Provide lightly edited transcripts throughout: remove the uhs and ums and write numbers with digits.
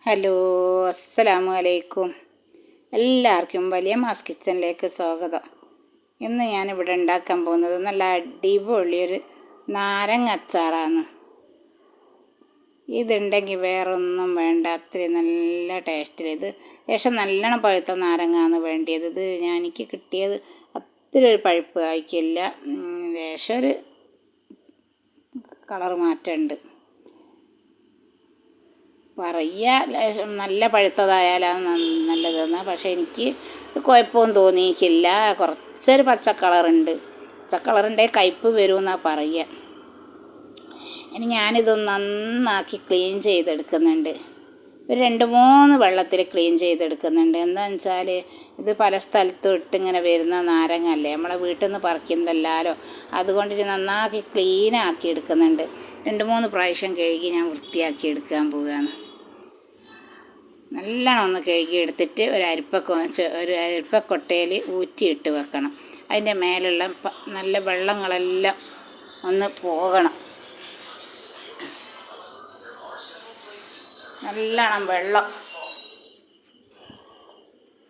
Hello, അസ്സലാമു അലൈക്കും. എല്ലാവർക്കും വലിയ മാസ് കിച്ചണിലേക്ക് സ്വാഗതം. ഇന്ന് ഞാനിവിടെ ഉണ്ടാക്കാൻ പോകുന്നത് നല്ല അടിപൊളിയൊരു നാരങ്ങ അച്ചാറാണ്. ഇതുണ്ടെങ്കിൽ വേറൊന്നും വേണ്ട, അത്രയും നല്ല ടേസ്റ്റിൽ. ഇത് ലേശം നല്ലോണം പഴുത്ത നാരങ്ങയാണ് വേണ്ടിയത്. ഇത് എനിക്ക് കിട്ടിയത് അത്ര ഒരു പഴുപ്പ് ആയിക്കില്ല, ലേശം ഒരു കളർ മാറ്റമുണ്ട്. പറയുക നല്ല പഴുത്തതായാലാണ് നല്ലതെന്ന്, പക്ഷേ എനിക്ക് കുഴപ്പമൊന്നും തോന്നിയിട്ടില്ല. കുറച്ചൊരു പച്ചക്കളറുണ്ട്, പച്ചക്കളറുണ്ടെങ്കിൽ കയ്പ്പ് വരുമെന്നാണ് പറയുക. ഇനി ഞാനിതൊന്ന് നന്നാക്കി ക്ലീൻ ചെയ്തെടുക്കുന്നുണ്ട്. ഒരു 2-3 വെള്ളത്തിൽ ക്ലീൻ ചെയ്തെടുക്കുന്നുണ്ട്. എന്താണെന്ന് വെച്ചാൽ ഇത് പല സ്ഥലത്തും ഇട്ടിങ്ങനെ വരുന്ന നാരങ്ങല്ലേ, നമ്മളെ വീട്ടിൽ നിന്ന് പറിക്കുന്നതല്ലാലോ. അതുകൊണ്ട് ഇത് നന്നാക്കി ക്ലീനാക്കി എടുക്കുന്നുണ്ട്. 2-3 പ്രാവശ്യം കഴുകി ഞാൻ വൃത്തിയാക്കി എടുക്കാൻ പോവുകയാണ്. നല്ലോണം ഒന്ന് കഴുകി എടുത്തിട്ട് ഒരു അരിപ്പക്കൊട്ടയിൽ ഊറ്റിയിട്ട് വെക്കണം. അതിൻ്റെ മേലുള്ള നല്ല വെള്ളങ്ങളെല്ലാം ഒന്ന് പോകണം. നല്ലോണം വെള്ളം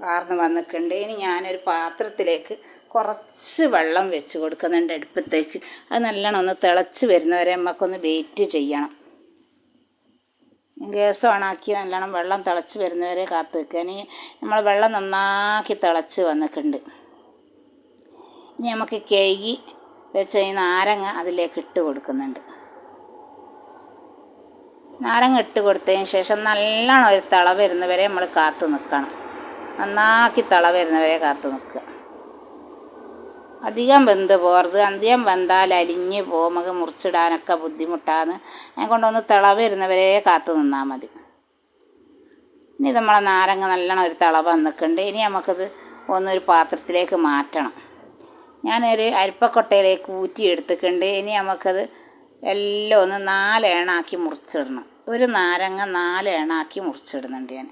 വാർന്ന് വന്നിട്ടുണ്ട്. ഇനി ഞാനൊരു പാത്രത്തിലേക്ക് കുറച്ച് വെള്ളം വെച്ച് കൊടുക്കുന്നുണ്ട് അടുപ്പത്തേക്ക്. അത് നല്ലോണം ഒന്ന് തിളച്ച് വരുന്നവരെ നമുക്കൊന്ന് വെയിറ്റ് ചെയ്യണം. ഗ്യാസ് ഓണാക്കി നല്ലോണം വെള്ളം തിളച്ച് വരുന്നവരെ കാത്ത് നിൽക്കുക. ഇനി നമ്മൾ വെള്ളം നന്നാക്കി തിളച്ച് വന്നിട്ടുണ്ട്. ഇനി നമുക്ക് കഴുകി വെച്ച ഈ നാരങ്ങ അതിലേക്ക് ഇട്ട് കൊടുക്കുന്നുണ്ട്. നാരങ്ങ ഇട്ട് കൊടുത്തതിന് ശേഷം നല്ലോണം ഒരു തിള വരുന്നവരെ നമ്മൾ കാത്ത് നിൽക്കണം. നന്നാക്കി തിള വരുന്നവരെ കാത്ത് നിൽക്കുക. അധികം വെന്ത് പോകരുത്. അധികം വെന്താൽ അലിഞ്ഞ് പോകും, നമുക്ക് മുറിച്ചിടാനൊക്കെ ബുദ്ധിമുട്ടാണ്. അതുകൊണ്ടൊന്ന് തിള വരുന്നവരെ കാത്ത് നിന്നാൽ മതി. ഇനി നമ്മളെ നാരങ്ങ നല്ലോണം ഒരു തിള വന്നിട്ടുണ്ട്. ഇനി നമുക്കത് ഒന്നൊരു പാത്രത്തിലേക്ക് മാറ്റണം. ഞാനൊരു അരിപ്പക്കൊട്ടയിലേക്ക് ഊറ്റിയെടുത്തിട്ടുണ്ട്. ഇനി നമുക്കത് എല്ലാം ഒന്ന് 4 ഏണാക്കി മുറിച്ചിടണം. ഒരു നാരങ്ങ 4 ഏണാക്കി മുറിച്ചിടുന്നുണ്ട് ഞാൻ.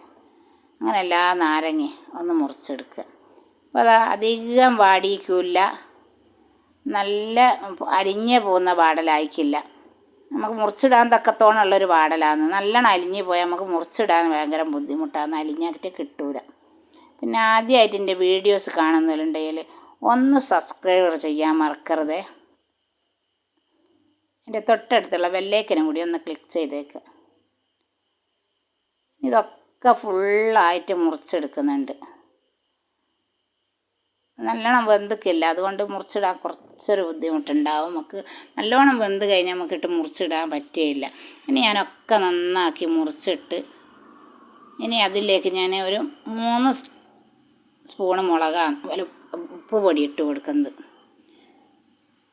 അങ്ങനെ എല്ലാ നാരങ്ങയും ഒന്ന് മുറിച്ചെടുക്കുക. അപ്പോൾ അത് അധികം വാടിയിക്കില്ല, നല്ല അലിഞ്ഞ് പോകുന്ന വാടലായിക്കില്ല. നമുക്ക് മുറിച്ചിടാൻ തക്കത്തോണുള്ളൊരു വാടലാണ്. നല്ലോണം അലിഞ്ഞ് പോയാൽ നമുക്ക് മുറിച്ചിടാൻ ഭയങ്കര ബുദ്ധിമുട്ടാണ്, അലിഞ്ഞായിട്ട് കിട്ടൂല. പിന്നെ ആദ്യമായിട്ട് എൻ്റെ വീഡിയോസ് കാണുന്നവരുണ്ടെങ്കിൽ ഒന്ന് സബ്സ്ക്രൈബ് ചെയ്യാൻ മറക്കരുതേ. എൻ്റെ തൊട്ടടുത്തുള്ള ബെല്ലൈക്കനും കൂടി ഒന്ന് ക്ലിക്ക് ചെയ്തേക്കുക. ഇതൊക്കെ ഫുള്ളായിട്ട് മുറിച്ചെടുക്കുന്നുണ്ട്. നല്ലോണം വെന്തിക്കില്ല, അതുകൊണ്ട് മുറിച്ചിടാൻ കുറച്ചൊരു ബുദ്ധിമുട്ടുണ്ടാവും. നമുക്ക് നല്ലോണം വെന്ത് കഴിഞ്ഞാൽ നമുക്കിട്ട് മുറിച്ചിടാൻ പറ്റുകയില്ല. ഇനി ഞാനൊക്കെ നന്നാക്കി മുറിച്ചിട്ട് ഇനി അതിലേക്ക് ഞാൻ ഒരു 3 സ്പൂണ് മുളകാണ് ഉപ്പ് പൊടി ഇട്ട് കൊടുക്കുന്നത്.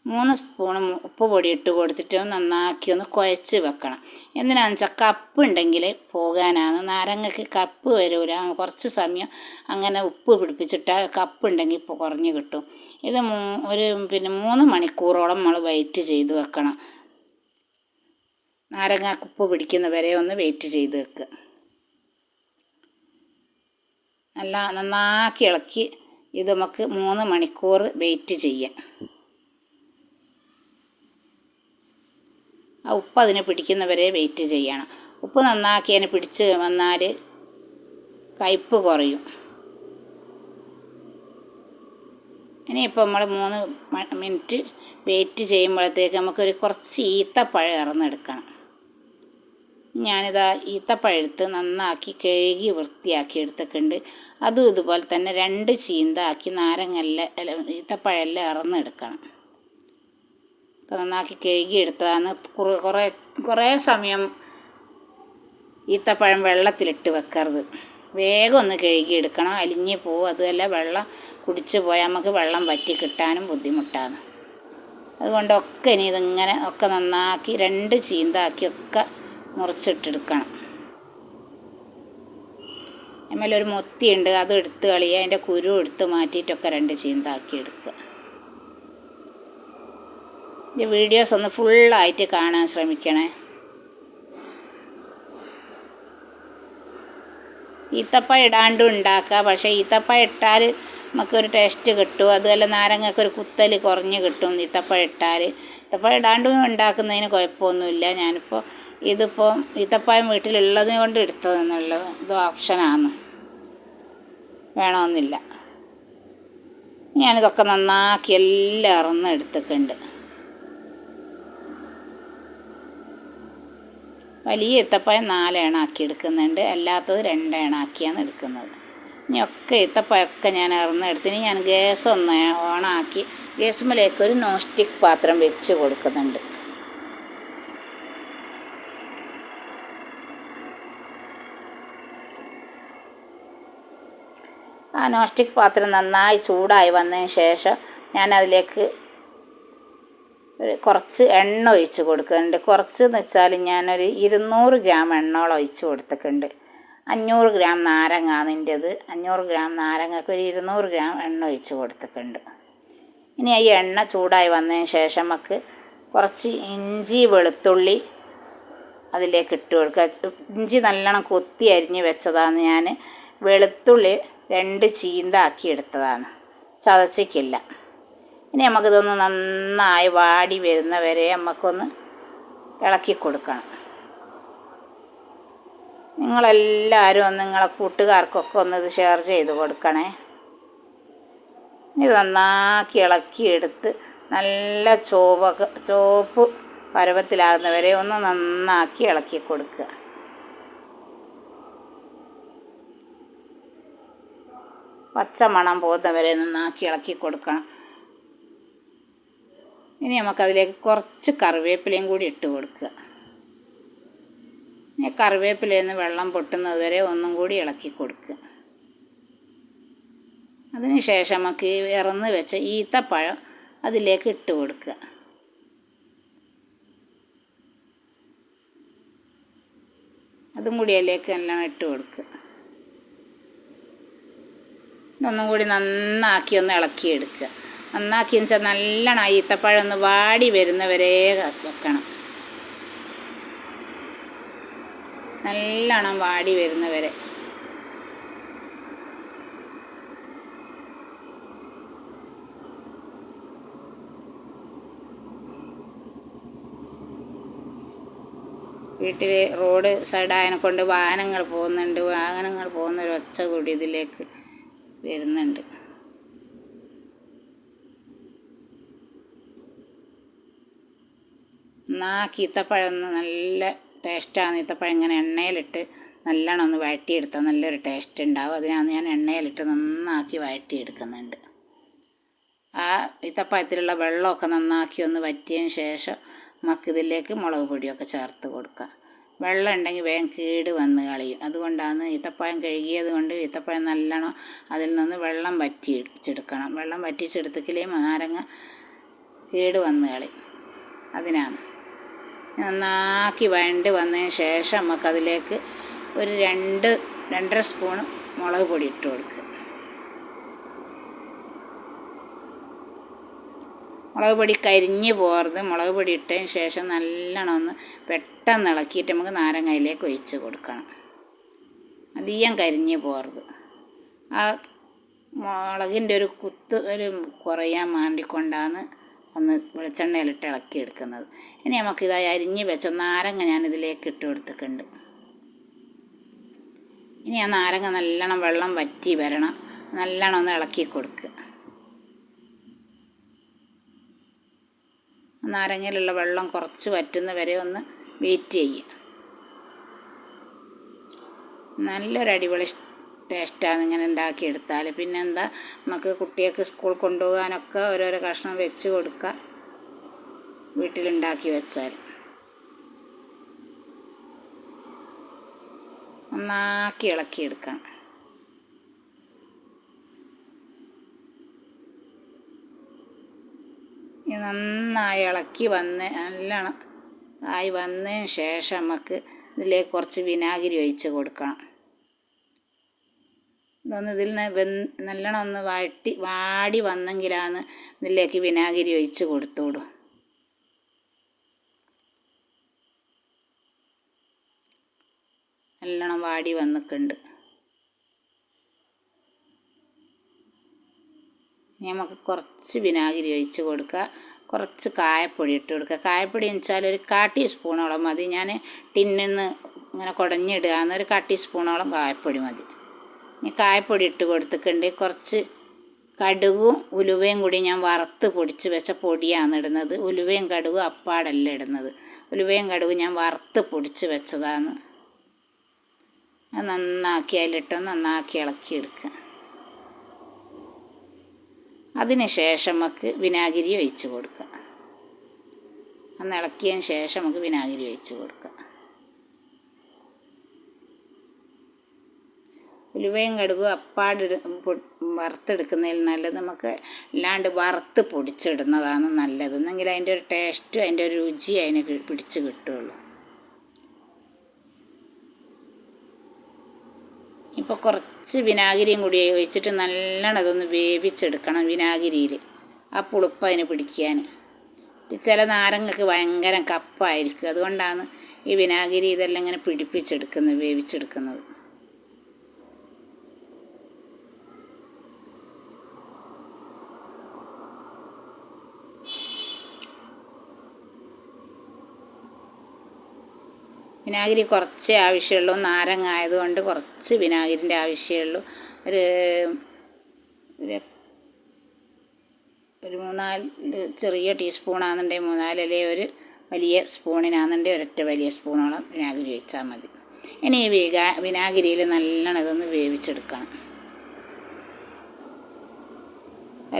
3 സ്പൂണ് ഉപ്പ് പൊടി ഇട്ട് കൊടുത്തിട്ട് നന്നാക്കി ഒന്ന് കുഴച്ച് വെക്കണം. എന്തിനാണെന്ന് വെച്ചാൽ കപ്പ് ഉണ്ടെങ്കിൽ പോകാനാണ്. നാരങ്ങയ്ക്ക് കപ്പ് വരില്ല, കുറച്ച് സമയം അങ്ങനെ ഉപ്പ് പിടിപ്പിച്ചിട്ടാൽ കപ്പ് ഉണ്ടെങ്കിൽ കുറഞ്ഞ് കിട്ടും. ഇത് 3 മണിക്കൂറോളം നമ്മൾ വെയിറ്റ് ചെയ്ത് വെക്കണം. നാരങ്ങ ഉപ്പ് പിടിക്കുന്നവരെ ഒന്ന് വെയിറ്റ് ചെയ്ത് വെക്കുക. നന്നാക്കി ഇളക്കി ഇത് നമുക്ക് 3 മണിക്കൂർ വെയിറ്റ് ചെയ്യാം. ആ ഉപ്പ് അതിന് പിടിക്കുന്നവരെ വെയിറ്റ് ചെയ്യണം. ഉപ്പ് നന്നാക്കി അതിന് പിടിച്ച് വന്നാൽ കയ്പ്പ് കുറയും. ഇനിയിപ്പോൾ നമ്മൾ 3 മിനിറ്റ് വെയിറ്റ് ചെയ്യുമ്പോഴത്തേക്ക് നമുക്കൊരു കുറച്ച് ഈത്തപ്പഴം ഇറന്നെടുക്കണം. ഞാനിതാ ഈത്തപ്പഴം എടുത്ത് നന്നാക്കി കഴുകി വൃത്തിയാക്കി എടുത്തിട്ടുണ്ട്. അതും ഇതുപോലെ തന്നെ 2 ചീന്താക്കി ഈത്തപ്പഴമെല്ലാം ഇറന്നെടുക്കണം. നന്നാക്കി കഴുകിയെടുത്തതാണ്. കുറേ സമയം ഈത്തപ്പഴം വെള്ളത്തിലിട്ട് വെക്കരുത്, വേഗം ഒന്ന് കഴുകിയെടുക്കണം, അലിഞ്ഞ് പോവും. അതുമല്ല വെള്ളം കുടിച്ച് പോയാൽ നമുക്ക് വെള്ളം വറ്റി കിട്ടാനും ബുദ്ധിമുട്ടാണ്. അതുകൊണ്ടൊക്കെ ഇനി ഇതിങ്ങനെ ഒക്കെ നന്നാക്കി 2 ചീന്താക്കി ഒക്കെ മുറിച്ചിട്ടെടുക്കണം. അതിന്മേലൊരു മൊത്തിയുണ്ട്, അത് എടുത്ത് കളയുക. അതിൻ്റെ കുരു എടുത്ത് മാറ്റിയിട്ടൊക്കെ 2 ചീന്താക്കി എടുക്കുക. ഈ വീഡിയോസ് ഒന്ന് ഫുള്ളായിട്ട് കാണാൻ ശ്രമിക്കണേ. ഈത്തപ്പഴം ഇടാണ്ടും ഉണ്ടാക്കുക, പക്ഷേ ഈത്തപ്പഴം ഇട്ടാൽ നമുക്കൊരു ടേസ്റ്റ് കിട്ടും. അതുമല്ല നാരങ്ങക്കൊരു കുത്തൽ കുറഞ്ഞ് കിട്ടും ഈത്തപ്പഴം ഇട്ടാൽ. ഈത്തപ്പഴം ഇടാണ്ടും ഉണ്ടാക്കുന്നതിന് കുഴപ്പമൊന്നുമില്ല. ഞാനിപ്പോൾ ഇതിപ്പം ഈത്തപ്പായം വീട്ടിലുള്ളത് കൊണ്ട് എടുത്തതെന്നുള്ളത് ഇത് ഓപ്ഷനാണ്, വേണമെന്നില്ല. ഞാനിതൊക്കെ നന്നാക്കി എല്ലാം അറന്ന് എടുത്തിട്ടുണ്ട്. വലിയ ഈത്തപ്പായം 4 എണ്ണാക്കി എടുക്കുന്നുണ്ട്, അല്ലാത്തത് 2 എണ്ണാക്കിയാണ് എടുക്കുന്നത്. ഇനിയൊക്കെ ഈത്തപ്പഴമൊക്കെ ഞാൻ ഇറന്നെടുത്തിന് ഞാൻ ഗ്യാസ് ഒന്ന് ഓണാക്കി ഗ്യാസുമ്മലേക്ക് ഒരു നോൺ സ്റ്റിക്ക് പാത്രം വെച്ച് കൊടുക്കുന്നുണ്ട്. ആ നോൺ സ്റ്റിക്ക് പാത്രം നന്നായി ചൂടായി വന്നതിന് ശേഷം ഞാൻ അതിലേക്ക് കുറച്ച് എണ്ണ ഒഴിച്ച് കൊടുക്കുന്നുണ്ട്. കുറച്ചെന്ന് വെച്ചാൽ ഞാനൊരു 200 ഗ്രാം എണ്ണയോളം ഒഴിച്ച് കൊടുത്തിട്ടുണ്ട്. 500 ഗ്രാം നാരങ്ങയാണ് എൻ്റേത്. 500 ഗ്രാം നാരങ്ങക്ക് ഒരു 200 ഗ്രാം എണ്ണ ഒഴിച്ച് കൊടുത്തിട്ടുണ്ട്. ഇനി ഈ എണ്ണ ചൂടായി വന്നതിന് ശേഷം നമുക്ക് കുറച്ച് ഇഞ്ചി വെളുത്തുള്ളി അതിലേക്ക് ഇട്ട് കൊടുക്കുക. ഇഞ്ചി നല്ലോണം കൊത്തി അരിഞ്ഞ് വെച്ചതാണ് ഞാൻ. വെളുത്തുള്ളി 2 ചീന്താക്കി എടുത്തതാണ്, ചതച്ചിക്കില്ല. ഇനി നമുക്കിതൊന്ന് നന്നായി വാടി വരുന്നവരെ നമുക്കൊന്ന് ഇളക്കി കൊടുക്കണം. നിങ്ങളെല്ലാവരും ഒന്ന് നിങ്ങളെ കൂട്ടുകാർക്കൊക്കെ ഒന്ന് ഇത് ഷെയർ ചെയ്ത് കൊടുക്കണേ. ഇത് നന്നാക്കി ഇളക്കിയെടുത്ത് നല്ല ചുവപ്പ് പരുവത്തിലാകുന്നവരെ ഒന്ന് നന്നാക്കി ഇളക്കി കൊടുക്കുക. പച്ചമണം പോകുന്നവരെ നന്നാക്കി ഇളക്കി കൊടുക്കണം. ഇനി നമുക്കതിലേക്ക് കുറച്ച് കറിവേപ്പിലയും കൂടി ഇട്ട് കൊടുക്കുക. ഇനി കറിവേപ്പിലയിൽ നിന്ന് വെള്ളം പൊട്ടുന്നത് വരെ ഒന്നും കൂടി ഇളക്കി കൊടുക്കുക. അതിന് ശേഷം നമുക്ക് ഇറന്ന് വെച്ച ഈത്തപ്പഴം അതിലേക്ക് ഇട്ട് കൊടുക്കുക. അതും കൂടി അതിലേക്ക് നല്ലോണം ഇട്ട് കൊടുക്കുക. ഒന്നും കൂടി നന്നാക്കി ഒന്ന് ഇളക്കിയെടുക്കുക. നന്നാക്കിയെന്ന് വെച്ചാൽ നല്ലോണം ഈത്തപ്പഴം ഒന്ന് വാടി വരുന്നവരെ വെക്കണം. നല്ലോണം വാടി വരുന്നവരെ. വീട്ടിൽ റോഡ് സൈഡായതിനെ കൊണ്ട് വാഹനങ്ങൾ പോകുന്നുണ്ട്. വാഹനങ്ങൾ പോകുന്നൊരു ഒച്ച കൂടി ഇതിലേക്ക് വരുന്നുണ്ട്. ഈത്തപ്പഴം നല്ല ടേസ്റ്റാണ്. ഈത്തപ്പഴം ഇങ്ങനെ എണ്ണയിലിട്ട് നല്ലോണം ഒന്ന് വഴറ്റിയെടുത്താൽ നല്ലൊരു ടേസ്റ്റ് ഉണ്ടാവും. അതിനാണ് ഞാൻ എണ്ണയിലിട്ട് നന്നാക്കി വഴറ്റിയെടുക്കുന്നുണ്ട്. ആ ഈത്തപ്പഴത്തിലുള്ള വെള്ളമൊക്കെ നന്നാക്കി ഒന്ന് വറ്റിയതിന് ശേഷം നമുക്കിതിലേക്ക് മുളക് പൊടിയൊക്കെ ചേർത്ത് കൊടുക്കാം. വെള്ളം ഉണ്ടെങ്കിൽ വേഗം കേട് വന്ന് കളയും. അതുകൊണ്ടാണ് ഈത്തപ്പഴം കഴുകിയത് കൊണ്ട് ഈത്തപ്പഴം നല്ലോണം അതിൽ നിന്ന് വെള്ളം വറ്റിച്ചെടുക്കണം. വെള്ളം വറ്റിച്ചെടുത്തിക്കില്ലേ നാരങ്ങ കേട് വന്ന് കളയും. അതിനാണ് നന്നാക്കി വഴണ്ട് വന്നതിന് ശേഷം നമുക്കതിലേക്ക് ഒരു 2-2.5 സ്പൂൺ മുളക് പൊടി ഇട്ട് കൊടുക്കുക. മുളക് പൊടി കരിഞ്ഞ് പോകരുത്. മുളക് പൊടി ഇട്ടതിന് ശേഷം നല്ലോണം ഒന്ന് പെട്ടെന്ന് ഇളക്കിയിട്ട് നമുക്ക് നാരങ്ങയിലേക്ക് ഒഴിച്ച് കൊടുക്കണം. അധികം കരിഞ്ഞ് പോകരുത്. ആ മുളകിൻ്റെ ഒരു കുറയാൻ വേണ്ടിക്കൊണ്ടാണ് ഒന്ന് വെളിച്ചെണ്ണയിലിട്ട് ഇളക്കിയെടുക്കുന്നത്. ഇനി നമുക്കിതായി അരിഞ്ഞ് വെച്ച നാരങ്ങ ഞാനിതിലേക്ക് ഇട്ട് കൊടുത്തിട്ടുണ്ട്. ഇനി ആ നാരങ്ങ നല്ലോണം വെള്ളം വറ്റി വരണം. നല്ലോണം ഒന്ന് ഇളക്കി കൊടുക്കുക. നാരങ്ങയിലുള്ള വെള്ളം കുറച്ച് വറ്റുന്ന വരെ ഒന്ന് വെയിറ്റ് ചെയ്യുക. നല്ലൊരു അടിപൊളി ടേസ്റ്റാണ് ഇങ്ങനെ ഉണ്ടാക്കിയെടുത്താൽ. പിന്നെന്താ, നമുക്ക് കുട്ടികൾക്ക് സ്കൂൾ കൊണ്ടുപോകാനൊക്കെ ഓരോരോ കഷ്ണം വെച്ച് കൊടുക്കുക വീട്ടിലുണ്ടാക്കി വെച്ചാൽ. നന്നാക്കി ഇളക്കിയെടുക്കണം. നന്നായി ഇളക്കി നല്ലോണം ആയി വന്നതിന് ശേഷം നമുക്ക് ഇതിലേക്ക് കുറച്ച് വിനാഗിരി ഒഴിച്ച് കൊടുക്കണം. ഇതിൽ നിന്ന് നല്ലോണം ഒന്ന് വാടി വന്നെങ്കിലാണ് ഇതിലേക്ക് വിനാഗിരി ഒഴിച്ച് കൊടുത്തോളൂ. നല്ലോണം വാടി വന്നിട്ടുണ്ട്. നമുക്ക് കുറച്ച് വിനാഗിരി ഒഴിച്ച് കൊടുക്കുക. കുറച്ച് കായപ്പൊടി ഇട്ട് കൊടുക്കുക. കായപ്പൊടി എന്ന് വെച്ചാൽ ഒരു 1/4 ടീസ്പൂണോളം മതി. ഞാൻ ടിന്നിൽ നിന്ന് ഇങ്ങനെ കുടഞ്ഞിടുക എന്നൊരു 1/4 ടീസ്പൂണോളം കായപ്പൊടി മതി. ഇനി കായപ്പൊടി ഇട്ട് കൊടുത്തിട്ടുണ്ട്. കുറച്ച് കടുകും ഉലുവയും കൂടി ഞാൻ വറുത്ത് പൊടിച്ച് വെച്ച പൊടിയാണ് ഇടുന്നത്. ഉലുവയും കടുകും അപ്പാടല്ല ഇടുന്നത്. ഉലുവയും കടുകും ഞാൻ വറുത്ത് പൊടിച്ച് വെച്ചതാണ്. അത് നന്നാക്കി അതിലിട്ടൊന്ന് നന്നാക്കി ഇളക്കിയെടുക്കുക. അതിന് ശേഷം നമുക്ക് വിനാഗിരി ഒഴിച്ച് കൊടുക്കുക. ഒന്ന് ഇളക്കിയതിന് ശേഷം നമുക്ക് വിനാഗിരി ഒഴിച്ച് കൊടുക്കുക. ഉലുവയും കടുകും അപ്പാട് വറുത്തെടുക്കുന്നതിൽ നല്ലത് നമുക്ക് അല്ലാണ്ട് വറുത്ത് പൊടിച്ചിടുന്നതാണ് നല്ലത്. എന്നെങ്കിൽ അതിൻ്റെ ഒരു ടേസ്റ്റും അതിൻ്റെ ഒരു രുചി അതിന് പിടിച്ച് കിട്ടുള്ളൂ. ഇപ്പോൾ കുറച്ച് വിനാഗിരിയും കൂടി ഒഴിച്ചിട്ട് നല്ലോണം ഇതൊന്ന് വേവിച്ചെടുക്കണം. വിനാഗിരിയിൽ ആ പുളിപ്പ് അതിന് പിടിക്കാൻ. ചില നാരങ്ങക്ക് ഭയങ്കര കപ്പായിരിക്കും. അതുകൊണ്ടാണ് ഈ വിനാഗിരി ഇതെല്ലാം ഇങ്ങനെ പിടിപ്പിച്ചെടുക്കുന്നത്, വേവിച്ചെടുക്കുന്നത്. വിനാഗിരി കുറച്ചേ ആവശ്യമുള്ളൂ. നാരങ്ങ ആയതുകൊണ്ട് കുറച്ച് വിനാഗിരിൻ്റെ ആവശ്യമുള്ളൂ. ഒരു 3-4 ചെറിയ ടീസ്പൂണാണെന്നുണ്ടെങ്കിൽ 3-4 അല്ലെങ്കിൽ ഒരു വലിയ സ്പൂണിനാണെന്നുണ്ടെങ്കിൽ ഒരൊറ്റ വലിയ സ്പൂണോളം വിനാഗിരി ഒഴിച്ചാൽ മതി. ഇനി ഈ വിനാഗിരിയിൽ നല്ലോണം ഇതൊന്ന് വേവിച്ചെടുക്കണം.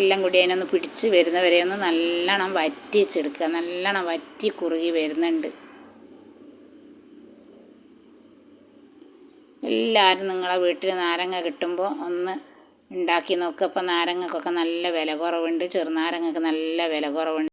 എല്ലാം കൂടി അതിനൊന്ന് പിടിച്ച് വരുന്നവരെ ഒന്ന് നല്ലോണം വറ്റിച്ചെടുക്കുക. നല്ലോണം വറ്റി കുറുകി വരുന്നുണ്ട്. എല്ലാവരും നിങ്ങളെ വീട്ടിൽ നാരങ്ങ കിട്ടുമ്പോൾ ഒന്ന് ഉണ്ടാക്കി നോക്കുക. അപ്പോൾ നാരങ്ങക്കൊക്കെ നല്ല വില കുറവുണ്ട്. ചെറുനാരങ്ങക്ക് നല്ല വില കുറവുണ്ട്.